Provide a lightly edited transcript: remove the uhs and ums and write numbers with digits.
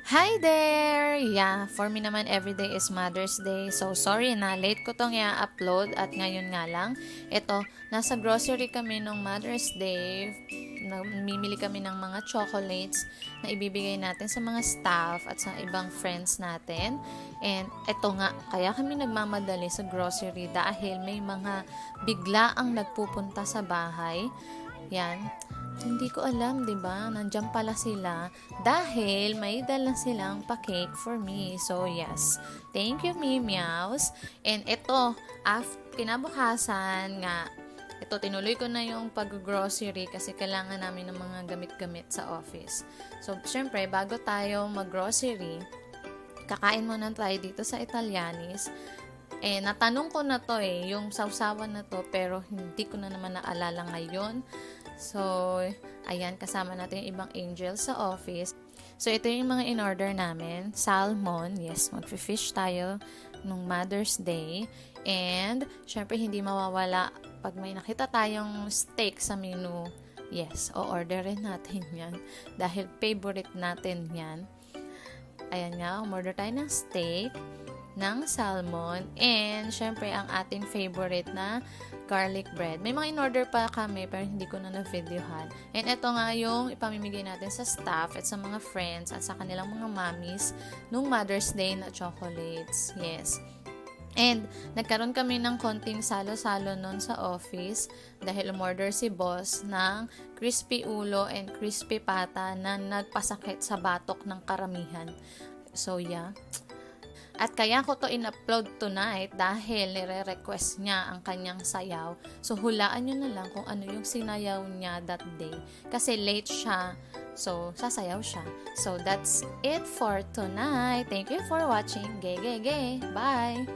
Hi there! Yeah, for me naman everyday is Mother's Day. So sorry na late ko tong i-upload at ngayon nga lang. Ito, nasa grocery kami nung Mother's Day. Namimili kami ng mga chocolates na ibibigay natin sa mga staff at sa ibang friends natin. And ito nga, kaya kami nagmamadali sa grocery dahil may mga bigla ang nagpupunta sa bahay. Yan. Hindi ko alam, 'di ba? Nandiyan pala sila dahil may dala silang pa-cake for me. So, yes. Thank you, Meows. And ito, kinabukasan nga, ito, tinuloy ko na yung pag-grocery kasi kailangan namin ng mga gamit-gamit sa office. So, syempre, bago tayo mag-grocery, kakain muna tayo dito sa Italianis. Natanong ko na to yung sausawan na to, pero hindi ko na naman naalala ngayon. So, ayan, kasama natin yung ibang angels sa office. So, ito yung mga in-order namin. Salmon, yes, mag-fish tayo nung Mother's Day. And, syempre, hindi mawawala pag may nakita tayong steak sa menu. Yes, o-orderin natin yan. Dahil favorite natin yan. Ayan nga, umorder tayo ng steak, ng salmon, and syempre ang ating favorite na garlic bread. May mga in-order pa kami pero hindi ko na na-videohan. And ito nga yung ipamimigay natin sa staff at sa mga friends at sa kanilang mga mommies nung Mother's Day na chocolates. Yes. And nagkaroon kami ng konting salo-salo nun sa office dahil umorder si boss ng crispy ulo and crispy pata na nagpasakit sa batok ng karamihan. So yeah. At kaya ko to in-upload tonight dahil nire-request niya ang kanyang sayaw. So, hulaan nyo na lang kung ano yung sinayaw niya that day. Kasi late siya. So, sasayaw siya. So, that's it for tonight. Thank you for watching. Gay, gay, gay. Bye!